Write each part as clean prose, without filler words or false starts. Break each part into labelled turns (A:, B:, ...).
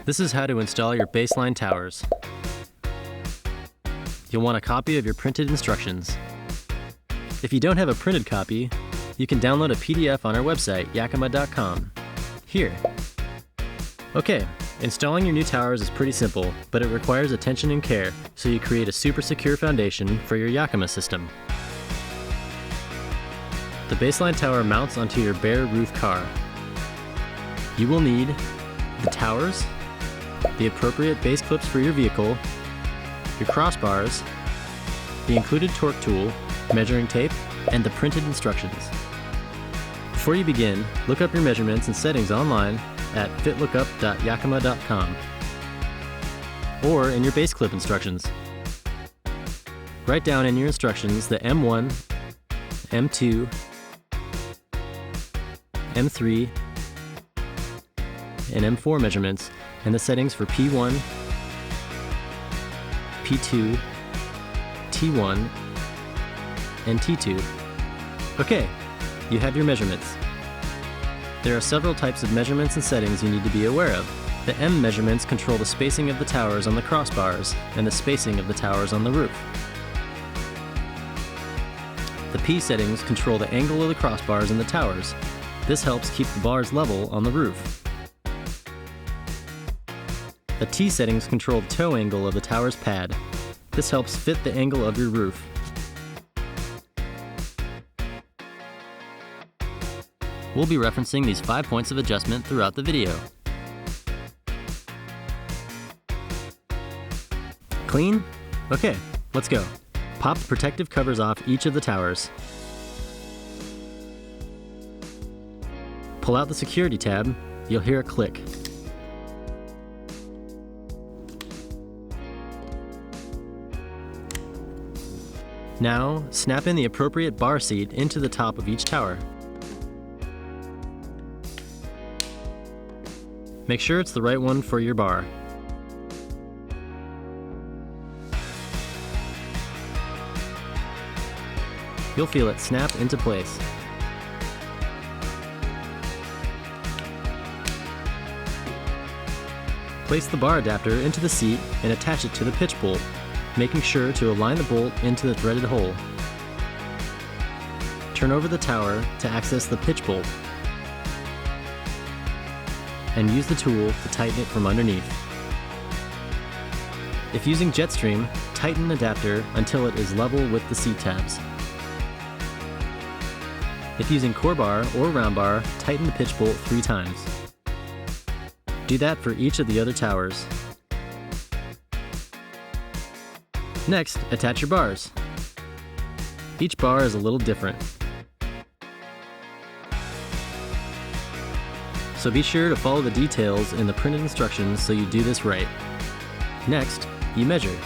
A: This is how to install your baseline towers. You'll want a copy of your printed instructions. If you don't have a printed copy, you can download a PDF on our website, Yakima.com. Here. Okay, installing your new towers is pretty simple, but it requires attention and care, so you create a super secure foundation for your Yakima system. The baseline tower mounts onto your bare roof car. You will need the towers, the appropriate base clips for your vehicle, your crossbars, the included torque tool, measuring tape, and the printed instructions. Before you begin, look up your measurements and settings online at fitlookup.yakima.com or in your base clip instructions. Write down in your instructions the M1, M2, M3, and M4 measurements and the settings for P1, P2, T1, and T2. Okay, you have your measurements. There are several types of measurements and settings you need to be aware of. The M measurements control the spacing of the towers on the crossbars and the spacing of the towers on the roof. The P settings control the angle of the crossbars and the towers. This helps keep the bars level on the roof. The T settings control the toe angle of the tower's pad. This helps fit the angle of your roof. We'll be referencing these 5 points of adjustment throughout the video. Clean? Okay, let's go. Pop the protective covers off each of the towers. Pull out the security tab, you'll hear a click. Now, snap in the appropriate bar seat into the top of each tower. Make sure it's the right one for your bar. You'll feel it snap into place. Place the bar adapter into the seat and attach it to the pitch bolt, making sure to align the bolt into the threaded hole. Turn over the tower to access the pitch bolt and use the tool to tighten it from underneath. If using Jetstream, tighten the adapter until it is level with the seat tabs. If using core bar or round bar, tighten the pitch bolt 3 times. Do that for each of the other towers. Next, attach your bars. Each bar is a little different, so be sure to follow the details in the printed instructions so you do this right. Next, you measure.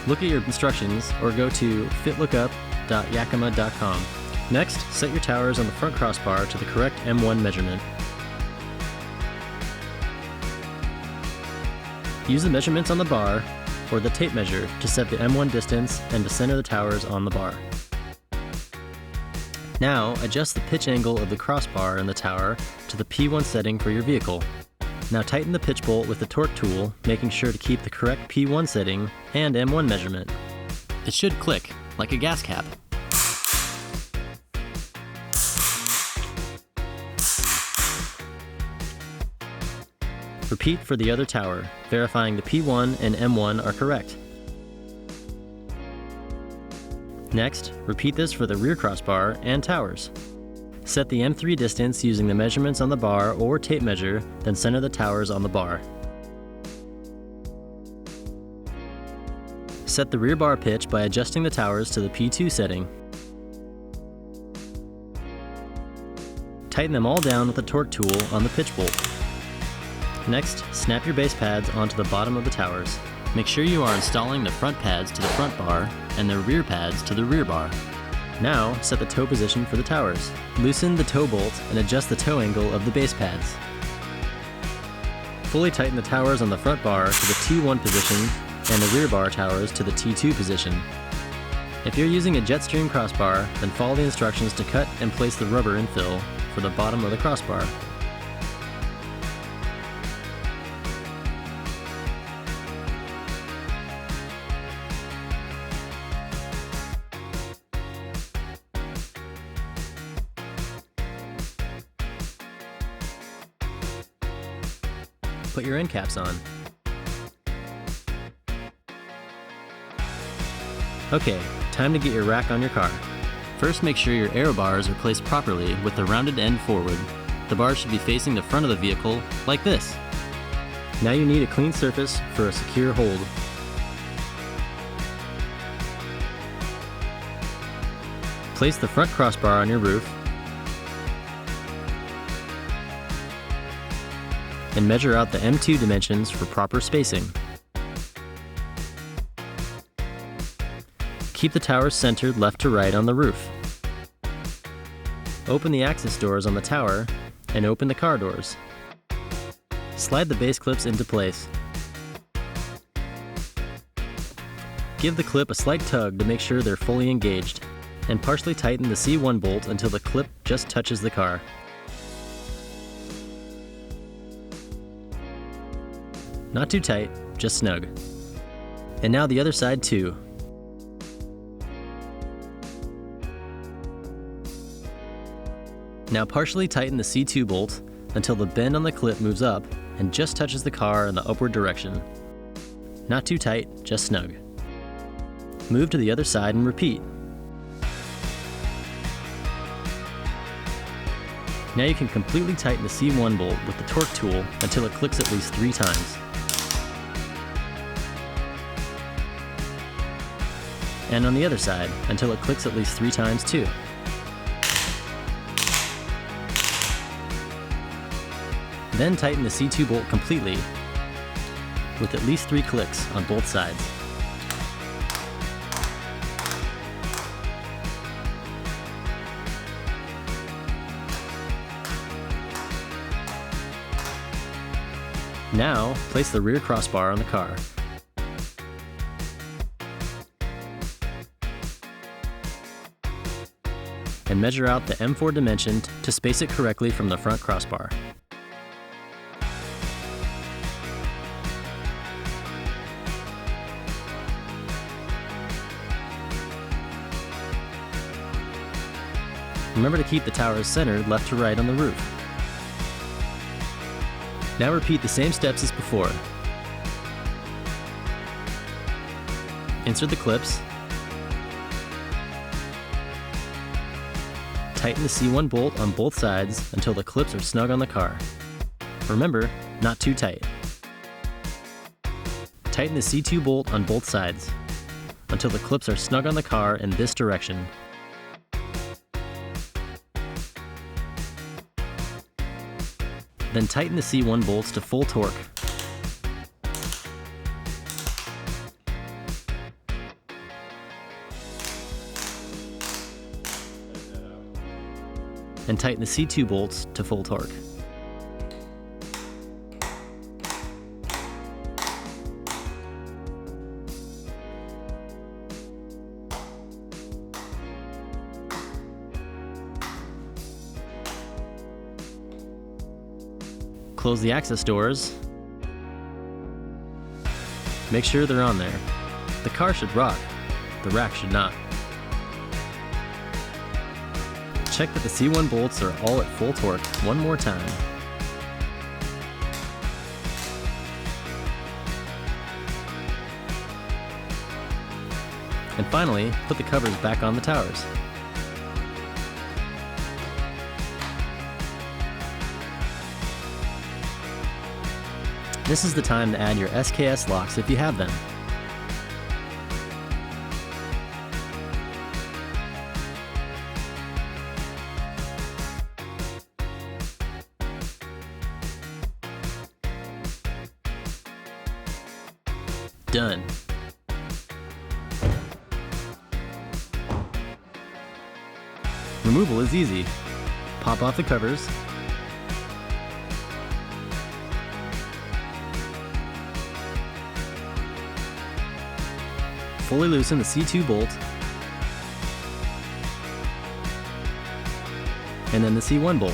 A: Look at your instructions or go to fitlookup.yakima.com. Next, set your towers on the front crossbar to the correct M1 measurement. Use the measurements on the bar or the tape measure to set the M1 distance and to center the towers on the bar. Now, adjust the pitch angle of the crossbar in the tower to the P1 setting for your vehicle. Now tighten the pitch bolt with the torque tool, making sure to keep the correct P1 setting and M1 measurement. It should click, like a gas cap. Repeat for the other tower, verifying the P1 and M1 are correct. Next, repeat this for the rear crossbar and towers. Set the M3 distance using the measurements on the bar or tape measure, then center the towers on the bar. Set the rear bar pitch by adjusting the towers to the P2 setting. Tighten them all down with the torque tool on the pitch bolt. Next, snap your base pads onto the bottom of the towers. Make sure you are installing the front pads to the front bar and the rear pads to the rear bar. Now, set the toe position for the towers. Loosen the toe bolt and adjust the toe angle of the base pads. Fully tighten the towers on the front bar to the T1 position and the rear bar towers to the T2 position. If you're using a Jetstream crossbar, then follow the instructions to cut and place the rubber infill for the bottom of the crossbar. Put your end caps on. Okay, time to get your rack on your car. First, make sure your aero bars are placed properly with the rounded end forward. The bars should be facing the front of the vehicle, like this. Now you need a clean surface for a secure hold. Place the front crossbar on your roof and measure out the M2 dimensions for proper spacing. Keep the towers centered left to right on the roof. Open the access doors on the tower and open the car doors. Slide the base clips into place. Give the clip a slight tug to make sure they're fully engaged, and partially tighten the C1 bolt until the clip just touches the car. Not too tight, just snug. And now the other side too. Now partially tighten the C2 bolt until the bend on the clip moves up and just touches the car in the upward direction. Not too tight, just snug. Move to the other side and repeat. Now you can completely tighten the C1 bolt with the torque tool until it clicks at least 3 times. And on the other side until it clicks at least 3 times too. Then tighten the C2 bolt completely with at least 3 clicks on both sides. Now, place the rear crossbar on the car. And measure out the M4 dimension to space it correctly from the front crossbar. Remember to keep the towers centered left to right on the roof. Now repeat the same steps as before. Insert the clips. Tighten the C1 bolt on both sides until the clips are snug on the car. Remember, not too tight. Tighten the C2 bolt on both sides until the clips are snug on the car in this direction. Then tighten the C1 bolts to full torque. And tighten the C2 bolts to full torque. Close the access doors. Make sure they're on there. The car should rock, the rack should not. Check that the C1 bolts are all at full torque one more time. And finally, put the covers back on the towers. This is the time to add your SKS locks if you have them. Done. Removal is easy. Pop off the covers. Fully loosen the C2 bolt, and then the C1 bolt.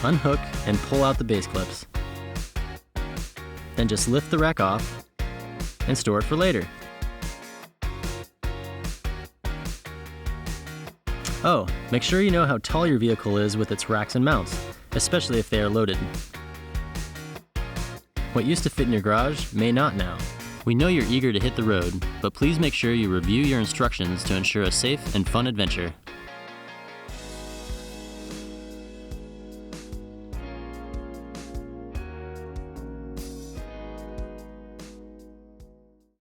A: Unhook and pull out the base clips. Then just lift the rack off and store it for later. Oh, make sure you know how tall your vehicle is with its racks and mounts, especially if they are loaded. What used to fit in your garage may not now. We know you're eager to hit the road, but please make sure you review your instructions to ensure a safe and fun adventure.